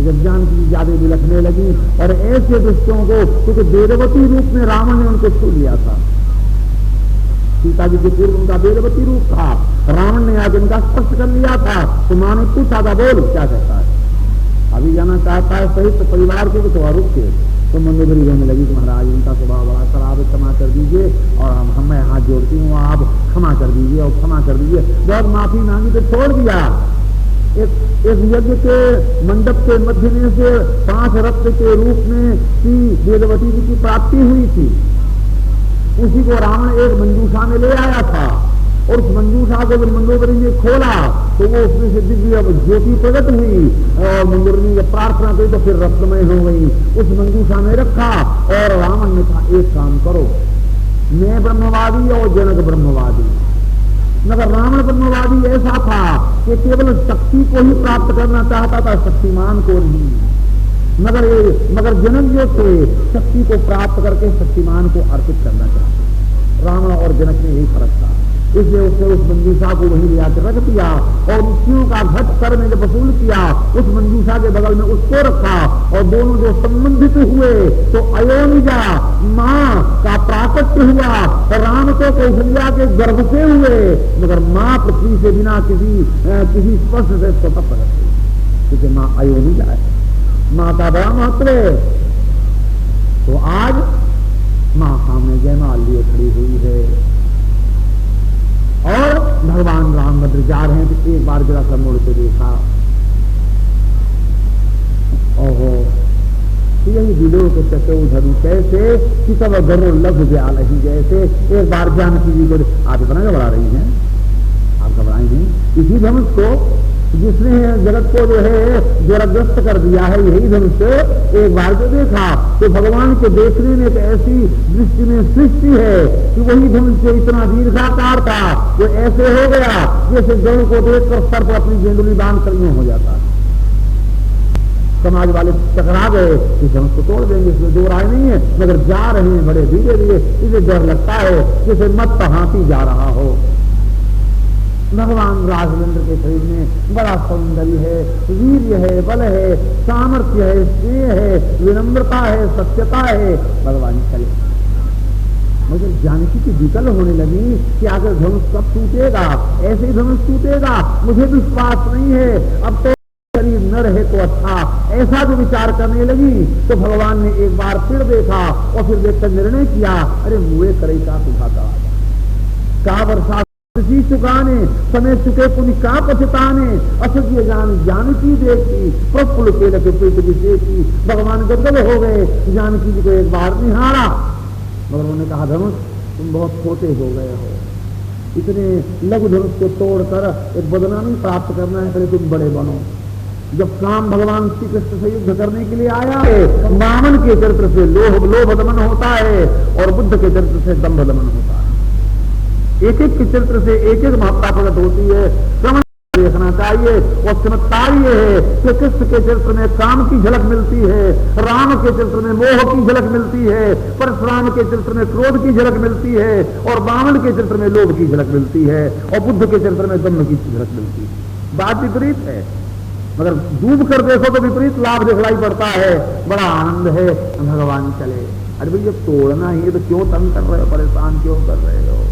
जब जानकी जी ज्यादा बिलखने लगी और ऐसे दुष्टों को, क्योंकि वेदवती रूप में रावण ने उनको छू लिया था, सीता जी के पूर्व उनका वेदवती रूप था, रावण ने आज उनका स्पर्श कर लिया था। तो माँ ने पूछा था, बोल क्या कहता है, अभी जाना चाहता है सहित तो परिवार के तो रुक के। तो मंदोदरी कहने लगी कि महाराज इनका स्वभाव बड़ा खराब है, क्षमा कर दीजिए, और हम मैं हाथ जोड़ती हूँ, आप क्षमा कर दीजिए और क्षमा कर दीजिए। जब माफी मांगी तो छोड़ दिया। एक यज्ञ के मंडप के मध्य में से 5 रत्न के रूप में श्री वेदवती जी की प्राप्ति हुई थी, उसी को रावण एक मंजूषा में ले आया था, और उस मंजूषा को जब मंदोदरी ने खोला तो वो उसमें से दिव्य ज्योति प्रकट हुई, और मंदोदरी ने जब प्रार्थना की तो फिर रत्नमय हो गई, उस मंजूषा में रखा। और रावण ने कहा, एक काम करो, मैं ब्रह्मवादी और जनक ब्रह्मवादी। मगर रावण ब्रह्मवादी ऐसा था कि केवल शक्ति को ही प्राप्त करना चाहता था, शक्तिमान को नहीं। मगर जनक जो थे शक्ति को प्राप्त करके शक्तिमान को अर्पित करना चाहते। रावण और जनक में यही फर्क था, इसलिए उसने उस मंजूषा को वहीं ले आकर रख दिया, और मृत्युओं का घट कर में जब वसूल किया, उस मंजूषा के बगल में उसको रखा, और दोनों जो संबंधित हुए तो अयोनिजा माँ का प्राकट्य हुआ। राम तो कौशल्या के गर्भ से हुए, मगर माँ पृथ्वी से बिना किसी स्पर्श से स्वतः प्रकट हुई, क्योंकि माँ अयोनिजा है, माता बड़ा महत्व है। तो आज माँ सामने जयमाल लिए खड़ी हुई है, और भगवान रामभद्र जा रहे हैं तो एक बार जरा सा मुड़ के देखा, ओहो यही दिलों के चक्कर उधर कैसे कि सब गरुड़ लघु ब्याल ही जैसे। एक बार जानकी जी को, आप इतना घबरा रही हैं, आप घबराई नहीं, इसी धनुष को जिसने जगत को जो है जबरदस्त कर दिया है, यही धनुष एक बार जो देखा तो भगवान को देखने में एक ऐसी दृष्टि में सृष्टि है कि वही धनुष से इतना दीर्घाकार था, वो ऐसे हो गया जैसे गौ को देखकर सर पर अपनी गेंदुली बांध कर यूं हो जाता। समाज वाले टकरा गए कि धनुष को तोड़ देंगे, इसमें दो राय नहीं है, मगर जा रहे हैं बड़े धीरे धीरे, इसे डर लगता है जैसे मत हाथी जा रहा हो। भगवान राघवेंद्र के शरीर में बड़ा सौंदर्य है, वीर्य है, बल है, सामर्थ्य है, स्नेह है, विनम्रता है, सत्यता है। भगवान चले, मगर जानकी की विकल होने लगी कि अगर धनुष कब टूटेगा, ऐसे ही धनुष टूटेगा, मुझे विश्वास नहीं है, अब तो शरीर न रहे तो अच्छा, ऐसा जो विचार करने लगी। तो भगवान ने एक बार फिर देखा, और फिर देखकर निर्णय किया, अरे मुए करे का सुधाता का वर्षा जी चुकाने, समय चुके पुण्य का पछताने, असत्य जानकी देखी प्रफुल्ल के लगे प्रीत विशेषी। भगवान गदगद हो गए, जानकी जी को एक बार निहारा, मगर उन्होंने कहा, धनुष तुम बहुत छोटे हो गए हो, इतने लघु धनुष को तोड़कर एक बदनामी प्राप्त करना है, पहले तुम बड़े बनो। जब काम भगवान श्री कृष्ण से युद्ध करने के लिए आया है, वामन के चरित्र से लोभ दमन होता है, और बुद्ध के चरित्र से दंभ दमन होता है। एक एक के चरित्र से एक एक महत्ता प्रकट होती है, समझ देखना चाहिए। और चमत्कार ये है कि कृष्ण के चरित्र में काम की झलक मिलती है, राम के चरित्र में मोह की झलक मिलती है, परशुराम के चरित्र में क्रोध की झलक मिलती है, और वामन के चरित्र में लोभ की झलक मिलती है, और बुद्ध के चरित्र में दम्भ की झलक मिलती है। बात विपरीत है, मगर डूब कर देखो तो विपरीत लाभ दिखलाई पड़ता है, बड़ा आनंद है। भगवान चले, अरे भैया तोड़ना ही तो क्यों तंग कर रहे हो, परेशान क्यों कर रहे हो,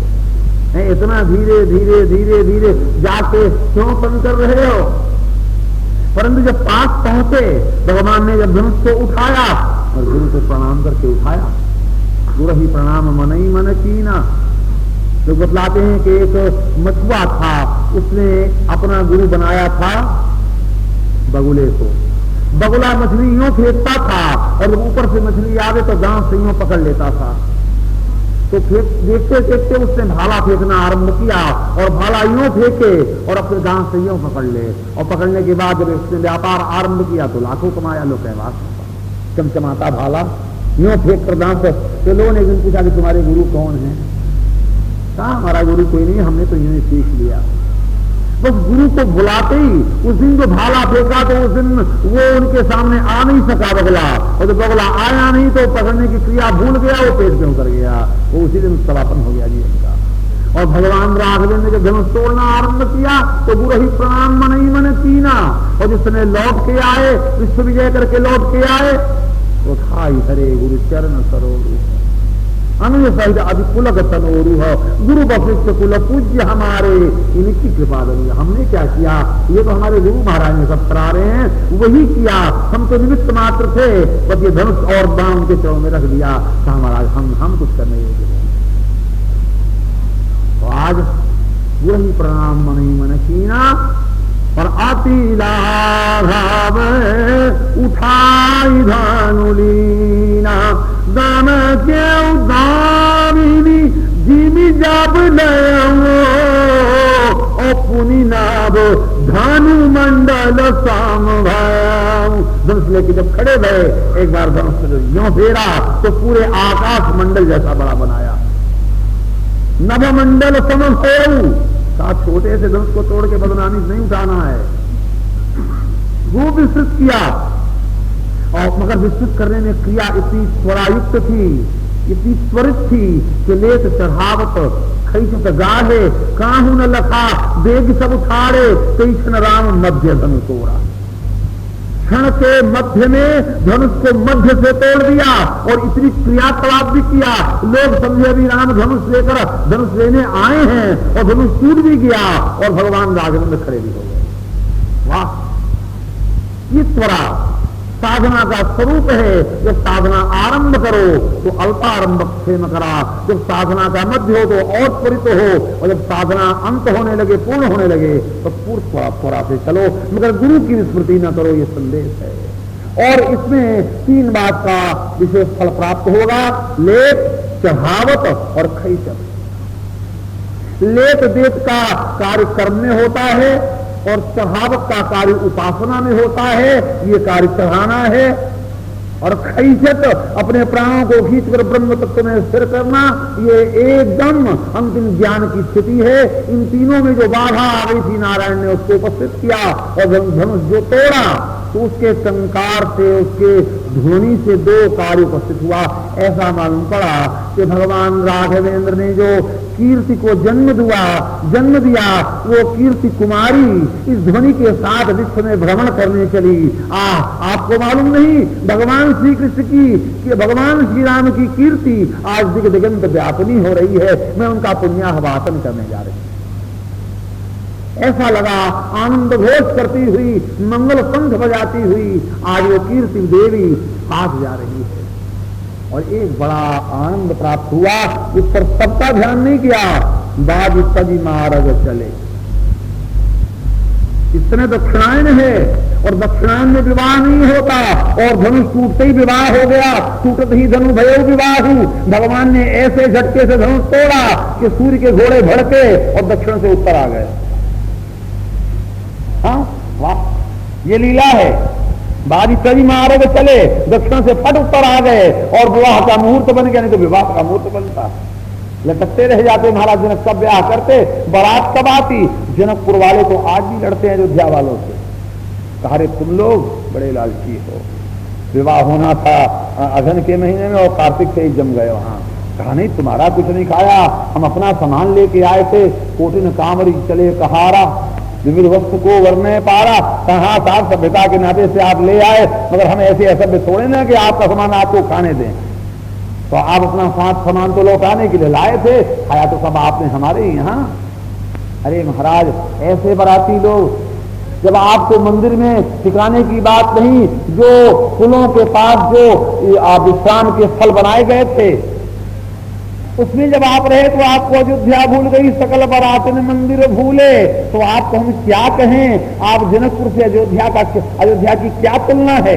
इतना धीरे धीरे धीरे धीरे जाके क्यों तंग कर रहे हो। परंतु जब पास पहुंचे, भगवान ने जब धनुष को उठाया और गुरु को प्रणाम करके उठाया, गुरु ही प्रणाम मन ही मन कीना। लोग बतलाते हैं कि एक मछुआ था, उसने अपना गुरु बनाया था बगुले को। बगुला मछली यूं फेंकता था, और ऊपर से मछली आवे तो दांत से यूं पकड़ लेता था। तो देखते देखते उसने भाला फेंकना आरंभ किया, और भाला यूं फेंके और अपने दांत से यूं पकड़ ले, और पकड़ने के बाद जब उसने व्यापार आरंभ किया तो लाखों कमाया। लोग कहवास चमचमाता भाला यूं फेंक कर दांत। तो लोगों ने एक दिन पूछा कि तुम्हारे गुरु कौन है? कहा हमारा गुरु कोई नहीं, हमने तो यूं ही सीख लिया। बस गुरु को बुलाते ही उस दिन जो भाला फेंका तो उस दिन वो उनके सामने आ नहीं सका बगुला, और जब बगुला आया नहीं तो पकड़ने की क्रिया भूल गया, वो पेट में उतर गया, वो उसी दिन समापन हो गया जीवन का। और भगवान राघवेंद्र ने जब धनुष तोड़ना आरंभ किया तो गुरु ही प्रणाम मन ही मन कीना, और जिस समय लौट के आए, विश्व विजय करके लौट के आए, तो खाई हरे गुरु चरण सरोरु अनुय सहित अधिकुलक तनोरु हो, गुरु वशिष्ठ कुल पूज्य हमारे, इनकी कृपा बनी। हमने क्या किया, ये तो हमारे गुरु महाराज ने सब करा रहे हैं, वही किया, हम तो निमित्त मात्र थे, बस ये धनुष और बाण उनके चरणों में रख दिया था महाराज, हम कुछ करने योग्य नहीं। तो आज वही प्रणाम मन ही मन कीना, और अति लाघव उठाई धनुलीना, दान के उदामिनी जिमी जब नयो, और पुनि नाभ धनु मंडल समभाव। धनुष लेके जब खड़े भये, एक बार धनुष यों फेरा तो पूरे आकाश मंडल जैसा बड़ा बनाया, नभ मंडल समभाव। साथ छोटे से धनुष को तोड़ के बदनामी नहीं उठाना है, वो विस्तृत किया, और मगर विस्तृत करने में क्रिया इतनी त्वरायुक्त थी, इतनी त्वरित थी कि लेत चढ़ावत खैसत गाढ़े, काहू न लखा बेग सब उठाड़े, कैसन राम मध्य धनु तोड़ा। क्षण के मध्य में धनुष को मध्य से तोड़ दिया, और इतनी क्रियाकलाप भी किया, लोग समझे अभी राम धनुष लेकर धनुष लेने आए हैं, और धनुष टूट भी गया, और भगवान राघवेंद्र खड़े भी हो गए। वाह, ये त्वरा साधना का स्वरूप है। जब साधना आरंभ करो तो अल्पारंभ क्षेम करा, जब साधना का मध्य हो तो और त्वरित हो, और जब साधना अंत होने लगे, पूर्ण होने लगे, तो पूर्ण त्वरा से चलो, मगर गुरु की विस्मृति न करो, ये संदेश है। और इसमें 3 बात का विशेष फल प्राप्त होगा, लेप, चढ़ावत और खैचत। लेप देत का कार्य कर्म में होता है, और चढ़ावत का कार्य उपासना में होता है, ये कार्य चढ़ाना है। और खैचत अपने प्राणों को खींचकर ब्रह्म तत्व में स्थिर करना, ये एकदम अंतिम ज्ञान की स्थिति है। इन तीनों में जो बाधा आ गई थी, नारायण ने उसको उपस्थित किया, और धनुष जो तोड़ा तो उसके टंकार से, उसके ध्वनि से 2 कार्य उपस्थित हुआ। ऐसा मालूम पड़ा कि भगवान राघवेंद्र ने जो कीर्ति को जन्म दिया, वो कीर्ति कुमारी इस ध्वनि के साथ विश्व में भ्रमण करने चली। आपको मालूम नहीं, भगवान श्री कृष्ण की, भगवान श्री राम की कीर्ति आज दिग दिगंत व्यापनी हो रही है। मैं उनका पुण्याहवाचन करने जा रही हूं। ऐसा लगा आनंद घोष करती हुई, मंगल शंख बजाती हुई आज वो कीर्ति देवी साथ जा रही है, और एक बड़ा आनंद प्राप्त हुआ। इस पर सबका ध्यान नहीं किया, बाज तजी महाराज चले। इतने दक्षिणायन है, और दक्षिणायन में विवाह नहीं होता, और धनुष टूटते ही विवाह हो गया, टूटते ही धनु भयो विवाह। भगवान ने ऐसे झटके से धनुष तोड़ा कि सूर्य के घोड़े भड़के और दक्षिण से उत्तर आ गए। हाँ, वाह, ये लीला है। बारी तरी मार्ग चले, दक्षिण से फट उत्तर आ गए, और विवाह का मुहूर्त बन गया। नहीं तो विवाह का मुहूर्त बनता, लटकते रह जाते। महाराज जनक कब ब्याह करते, बारात कब आती। जनकपुर वाले तो आज भी लड़ते हैं अयोध्या वालों से, कहा रे तुम लोग बड़े लालची हो। विवाह होना था अघन के महीने में, और कार्तिक से ही जम गए वहां। कहा नहीं, तुम्हारा कुछ नहीं खाया, हम अपना सामान लेके आए थे। कोटिन कामरी चले कहारा, विविध वस्तु को वरने पारा। कहा साफ सभ्यता के नाते से आप ले आए, मगर हम ऐसे असभ्य थोड़े ना कि आपका सामान आपको खाने दें। तो आप अपना सामान तो लौटाने के लिए लाए थे, खाया तो सब आपने हमारे यहाँ। अरे महाराज, ऐसे बराती लोग, जब आपको मंदिर में ठिकाने की बात नहीं, जो पुलों के पास जो विश्राम के स्थल बनाए गए थे, उसमें जब आप रहे तो आपको अयोध्या भूल गई, सकल बरातन मंदिर भूले। तो आपको हम क्या कहें, आप जनकपुर से अयोध्या की क्या तुलना है।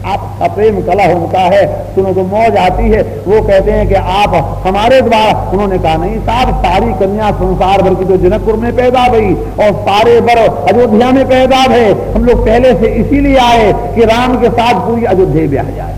आप प्रेम कला उनका है, सुनो तो मौज आती है। वो कहते हैं कि आप हमारे द्वारा, उन्होंने कहा नहीं साहब, सारी कन्या संसार भर की तो जनकपुर में पैदा भई, और सारे बर अयोध्या में पैदा है। हम लोग पहले से इसीलिए आए कि राम के साथ पूरी अयोध्या ब्याह जाए।